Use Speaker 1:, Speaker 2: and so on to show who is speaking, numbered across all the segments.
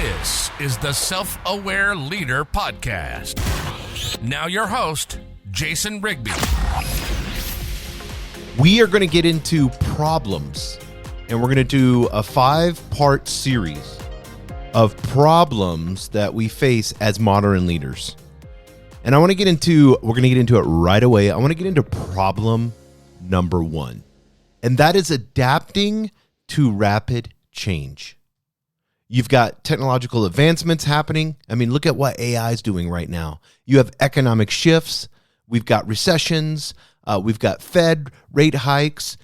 Speaker 1: This is the Self-Aware Leader Podcast. Now your host, Jason Rigby.
Speaker 2: We are going to get into problems, and we're going to do a 5-part series of problems that we face as modern leaders. And we're going to get into it right away. I want to get into problem number 1, and that is adapting to rapid change. You've got technological advancements happening. I mean, look at what AI is doing right now. You have economic shifts. We've got recessions. We've got Fed rate hikes.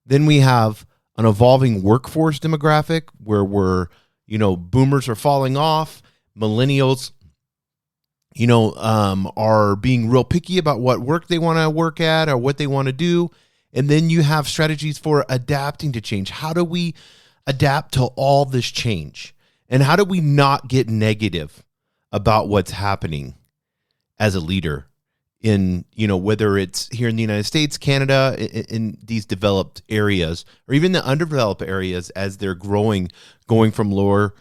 Speaker 2: Then we have an evolving workforce demographic where boomers are falling off. Millennials, are being real picky about what work they want to work at or what they want to do. And then you have strategies for adapting to change. How do we adapt to all this change? And how do we not get negative about what's happening as a leader in, whether it's here in the United States, Canada, in these developed areas, or even the underdeveloped areas as they're growing, going from lower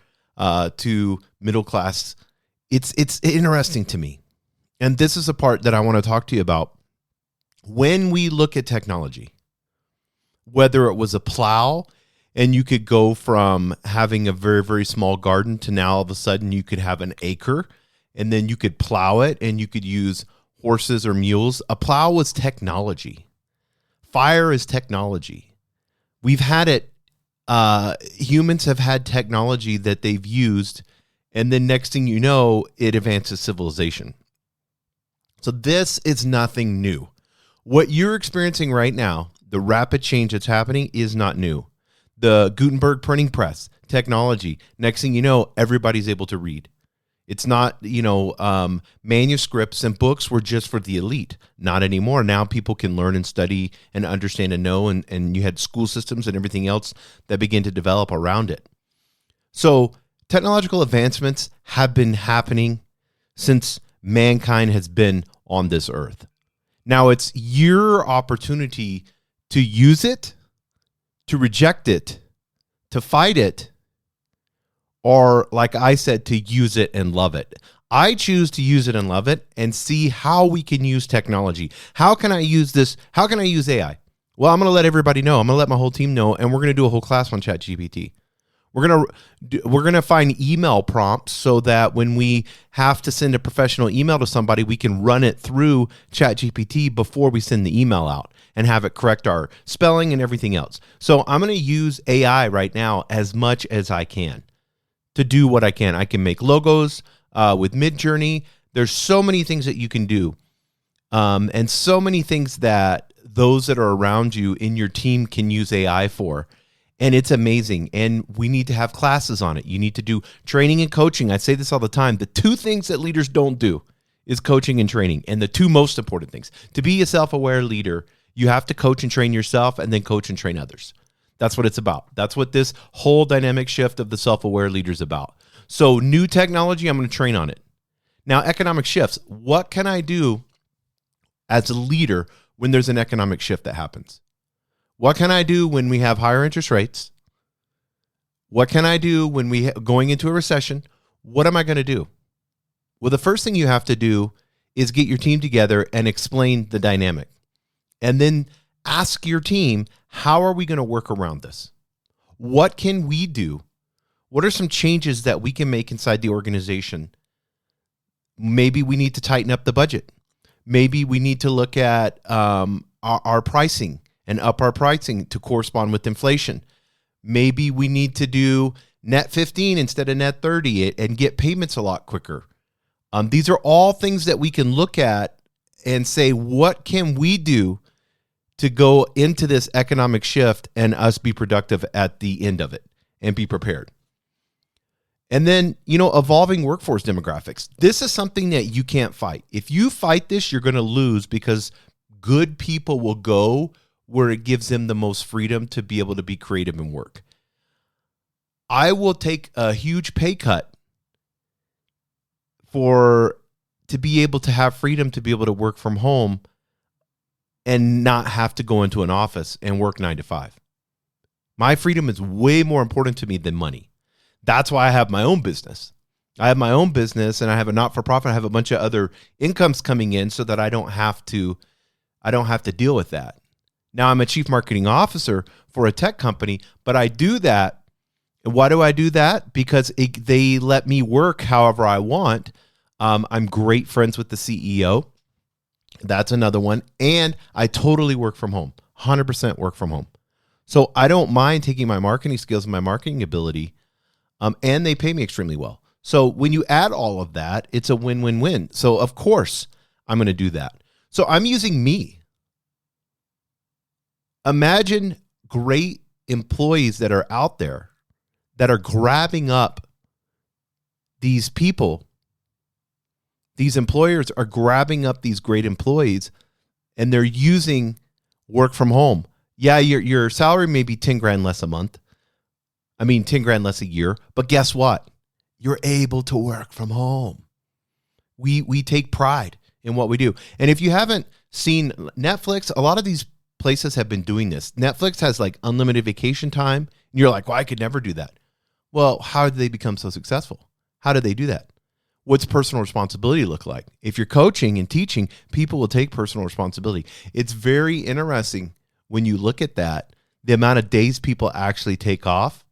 Speaker 2: to middle class. It's interesting to me. And this is a part that I want to talk to you about. When we look at technology, whether it was a plow, and you could go from having a very, very small garden to now all of a sudden you could have an acre, and then you could plow it and you could use horses or mules. A plow was technology. Fire is technology. We've had it. Humans have had technology that they've used, and then next thing you know, it advances civilization. So this is nothing new. What you're experiencing right now, the rapid change that's happening, is not new. The Gutenberg printing press technology. Next thing you know, everybody's able to read. It's not, manuscripts and books were just for the elite. Not anymore. Now people can learn and study and understand and know, and you had school systems and everything else that began to develop around it. So technological advancements have been happening since mankind has been on this earth. Now it's your opportunity to use it, to reject it, to fight it, or like I said, to use it and love it. I choose to use it and love it and see how we can use technology. How can I use this? How can I use AI? Well, I'm going to let everybody know. I'm going to let my whole team know, and we're going to do a whole class on ChatGPT. We're going to find email prompts so that when we have to send a professional email to somebody, we can run it through ChatGPT before we send the email out and have it correct our spelling and everything else. So I'm going to use AI right now as much as I can to do what I can. I can make logos with Midjourney. There's so many things that you can do, and so many things that those that are around you in your team can use AI for. And it's amazing. And we need to have classes on it. You need to do training and coaching. I say this all the time. The 2 things that leaders don't do is coaching and training. And the 2 most important things. To be a self-aware leader, you have to coach and train yourself and then coach and train others. That's what it's about. That's what this whole dynamic shift of the self-aware leader is about. So new technology, I'm going to train on it. Now, economic shifts. What can I do as a leader when there's an economic shift that happens? What can I do when we have higher interest rates? What can I do when we going into a recession? What am I going to do? Well, the first thing you have to do is get your team together and explain the dynamic. And then ask your team, how are we going to work around this? What can we do? What are some changes that we can make inside the organization? Maybe we need to tighten up the budget. Maybe we need to look at our pricing and up our pricing to correspond with inflation. Maybe we need to do net 15 instead of net 30 and get payments a lot quicker. These are all things that we can look at and say, what can we do to go into this economic shift and us be productive at the end of it and be prepared? And then, evolving workforce demographics. This is something that you can't fight. If you fight this, you're going to lose because good people will go where it gives them the most freedom to be able to be creative and work. I will take a huge pay cut to be able to have freedom to be able to work from home and not have to go into an office and work 9 to 5. My freedom is way more important to me than money. That's why I have my own business. I have my own business and I have a not-for-profit. I have a bunch of other incomes coming in so that I don't have to deal with that. Now I'm a chief marketing officer for a tech company, but I do that. And why do I do that? Because they let me work however I want. I'm great friends with the CEO. That's another one. And I totally work from home, 100% work from home. So I don't mind taking my marketing skills and my marketing ability, and they pay me extremely well. So when you add all of that, it's a win-win-win. So of course, I'm going to do that. So I'm using me. Imagine great employees that are out there that are grabbing up these people. These employers are grabbing up these great employees and they're using work from home. Yeah, your salary may be 10 grand less a month. 10 grand less a year. But guess what? You're able to work from home. We take pride in what we do. And if you haven't seen Netflix, a lot of these places have been doing this. Netflix has like unlimited vacation time. And you're like, well, I could never do that. Well, how did they become so successful? How did they do that? What's personal responsibility look like? If you're coaching and teaching, people will take personal responsibility. It's very interesting when you look at that, the amount of days people actually take off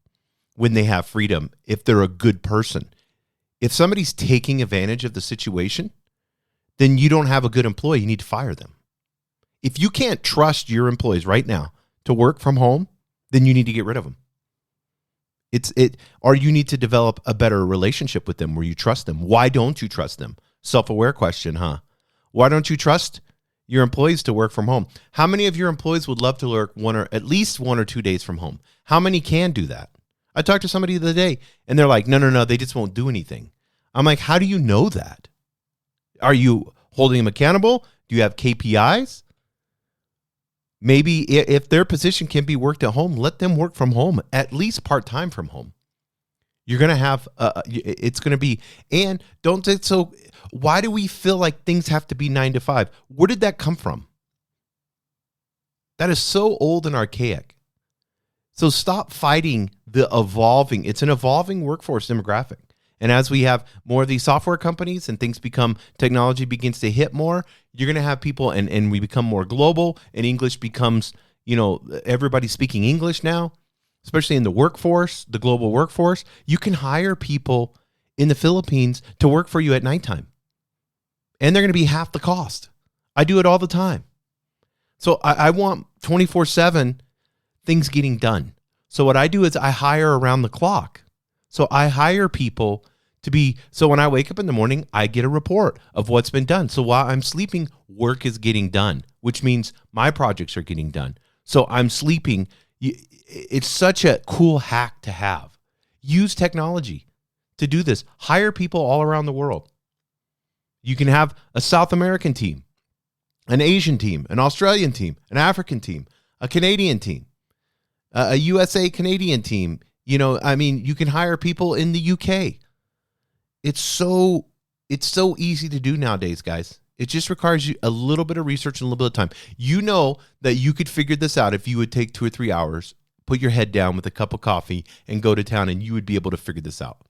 Speaker 2: when they have freedom, if they're a good person. If somebody's taking advantage of the situation, then you don't have a good employee. You need to fire them. If you can't trust your employees right now to work from home, then you need to get rid of them. Or you need to develop a better relationship with them where you trust them. Why don't you trust them? Self-aware question, huh? Why don't you trust your employees to work from home? How many of your employees would love to work at least 1 or 2 days from home? How many can do that? I talked to somebody the other day and they're like, no, they just won't do anything. I'm like, how do you know that? Are you holding them accountable? Do you have KPIs? Maybe if their position can be worked at home, let them work from home, at least part-time from home. You're going to have, it's going to be, and don't say, so why do we feel like things have to be 9 to 5? Where did that come from? That is so old and archaic. So stop fighting the evolving. It's an evolving workforce demographic. And as we have more of these software companies and technology begins to hit more, you're going to have people and we become more global and English becomes, everybody's speaking English now, especially in the workforce, the global workforce. You can hire people in the Philippines to work for you at nighttime. And they're going to be half the cost. I do it all the time. So I want 24/7 things getting done. So what I do is I hire around the clock. So I hire people so when I wake up in the morning, I get a report of what's been done. So while I'm sleeping, work is getting done, which means my projects are getting done. So I'm sleeping. It's such a cool hack to have. Use technology to do this. Hire people all around the world. You can have a South American team, an Asian team, an Australian team, an African team, a Canadian team, a USA Canadian team. You can hire people in the UK. It's so easy to do nowadays, guys. It just requires you a little bit of research and a little bit of time. You know that you could figure this out if you would take 2 or 3 hours, put your head down with a cup of coffee and go to town, and you would be able to figure this out.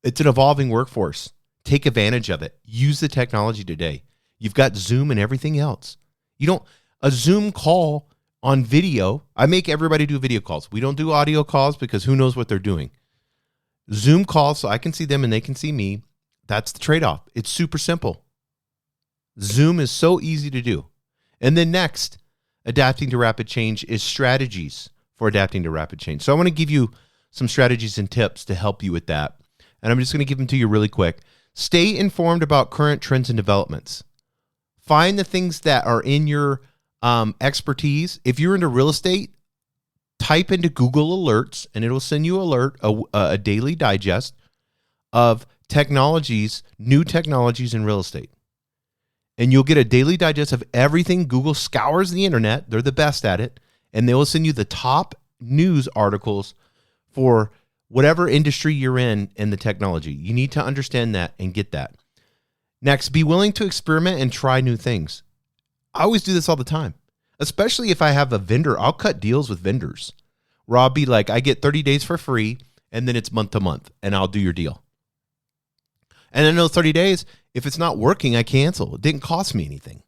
Speaker 2: It's an evolving workforce. Take advantage of it. Use the technology today. You've got Zoom and everything else. A Zoom call on video. I make everybody do video calls. We don't do audio calls because who knows what they're doing. Zoom calls so I can see them and they can see me. That's the trade-off. It's super simple. Zoom is so easy to do. And then next, adapting to rapid change is strategies for adapting to rapid change. So I want to give you some strategies and tips to help you with that. And I'm just going to give them to you really quick. Stay informed about current trends and developments. Find the things that are in your expertise. If you're into real estate, type into Google Alerts and it'll send you a daily digest of technologies, new technologies in real estate. And you'll get a daily digest of everything. Google scours the internet. They're the best at it. And they will send you the top news articles for whatever industry you're in the technology. You need to understand that and get that. Next, be willing to experiment and try new things. I always do this all the time, especially if I have a vendor. I'll cut deals with vendors where I'll be like, I get 30 days for free, and then it's month to month, and I'll do your deal. And in those 30 days, if it's not working, I cancel. It didn't cost me anything.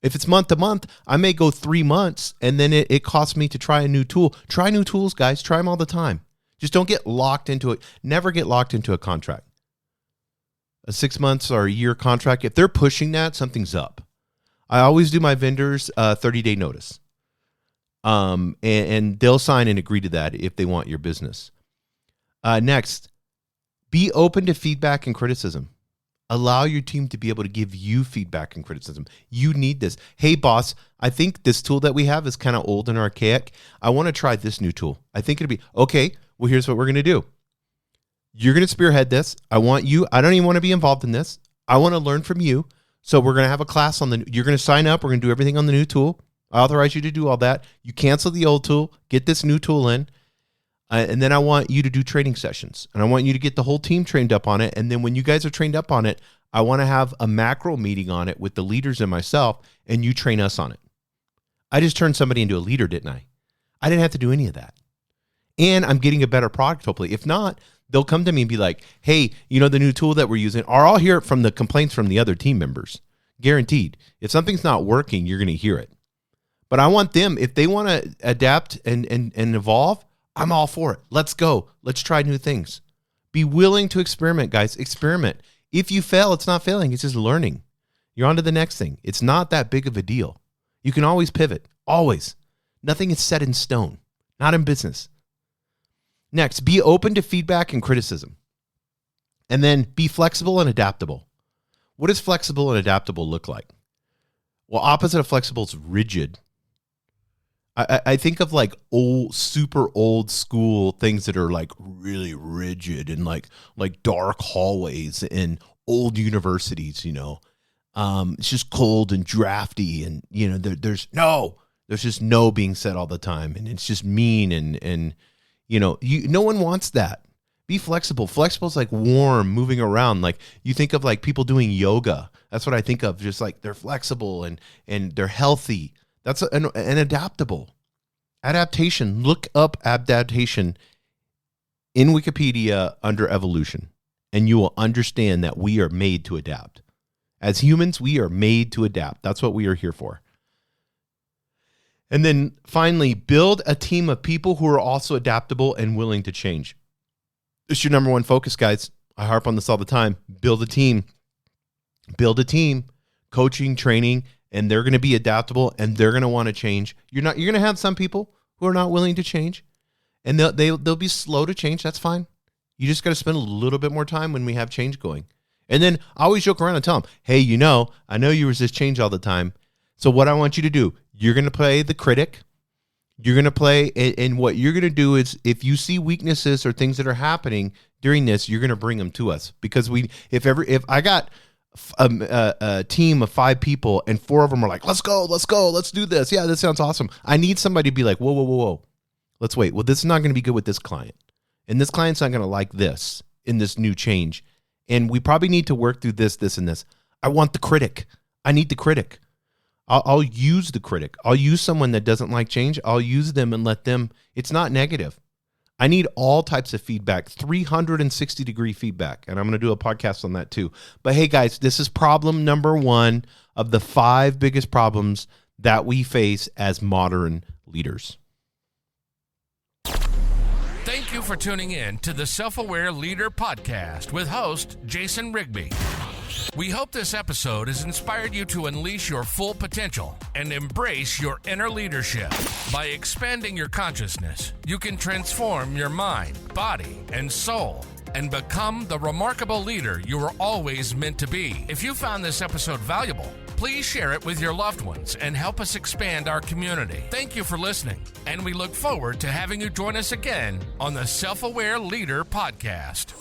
Speaker 2: If it's month to month, I may go 3 months, and then it costs me to try a new tool. Try new tools, guys. Try them all the time. Just don't get locked into it. Never get locked into a contract. A 6 months or a year contract, if they're pushing that, something's up. I always do my vendors 30-day notice. And they'll sign and agree to that if they want your business. Next, be open to feedback and criticism. Allow your team to be able to give you feedback and criticism. You need this. Hey, boss, I think this tool that we have is kind of old and archaic. I want to try this new tool. I think it'll be, okay, well, here's what we're going to do. You're going to spearhead this. I don't even want to be involved in this. I want to learn from you. So we're going to have a class you're going to sign up. We're going to do everything on the new tool. I authorize you to do all that. You cancel the old tool, get this new tool in. And then I want you to do training sessions. And I want you to get the whole team trained up on it. And then when you guys are trained up on it, I want to have a macro meeting on it with the leaders and myself, and you train us on it. I just turned somebody into a leader, didn't I? I didn't have to do any of that. And I'm getting a better product, hopefully. If not, they'll come to me and be like, hey, the new tool that we're using, or I'll hear it from the complaints from the other team members. Guaranteed. If something's not working, you're going to hear it. But I want them, if they want to adapt and evolve, I'm all for it. Let's go. Let's try new things. Be willing to experiment, guys. Experiment. If you fail, it's not failing. It's just learning. You're on to the next thing. It's not that big of a deal. You can always pivot. Always. Nothing is set in stone. Not in business. Next, be open to feedback and criticism. And then be flexible and adaptable. What does flexible and adaptable look like? Well, opposite of flexible is rigid. I think of like super old school things that are like really rigid and like dark hallways in old universities, it's just cold and drafty and, there's just no being said all the time. And it's just mean and no one wants that. Be flexible. Flexible is like warm, moving around. Like you think of like people doing yoga. That's what I think of. Just like they're flexible and they're healthy. That's an adaptable. Adaptation. Look up adaptation in Wikipedia under evolution, and you will understand that we are made to adapt. As humans, we are made to adapt. That's what we are here for. And then finally, build a team of people who are also adaptable and willing to change. It's your number one focus, guys. I harp on this all the time. Build a team. Build a team. Coaching, training, and they're going to be adaptable and they're going to want to change. You're going to have some people who are not willing to change, and they'll be slow to change. That's fine. You just got to spend a little bit more time when we have change going. And then I always joke around and tell them, hey, I know you resist change all the time. So what I want you to do, you're going to play the critic. You're going to play, and what you're going to do is if you see weaknesses or things that are happening during this, you're going to bring them to us. Because if I got a team of 5 people and 4 of them are like, let's go, let's do this. Yeah, this sounds awesome. I need somebody to be like, whoa. Let's wait. Well, this is not going to be good with this client. And this client's not going to like this in this new change. And we probably need to work through this, and this. I want the critic. I need the critic. I'll use the critic. I'll use someone that doesn't like change. I'll use them and let them. It's not negative. I need all types of feedback, 360-degree feedback. And I'm going to do a podcast on that too. But hey, guys, this is problem number 1 of the 5 biggest problems that we face as modern leaders.
Speaker 1: Thank you for tuning in to the Self-Aware Leader Podcast with host Jason Rigby. We hope this episode has inspired you to unleash your full potential and embrace your inner leadership. By expanding your consciousness, you can transform your mind, body, and soul and become the remarkable leader you were always meant to be. If you found this episode valuable, please share it with your loved ones and help us expand our community. Thank you for listening, and we look forward to having you join us again on the Self-Aware Leader Podcast.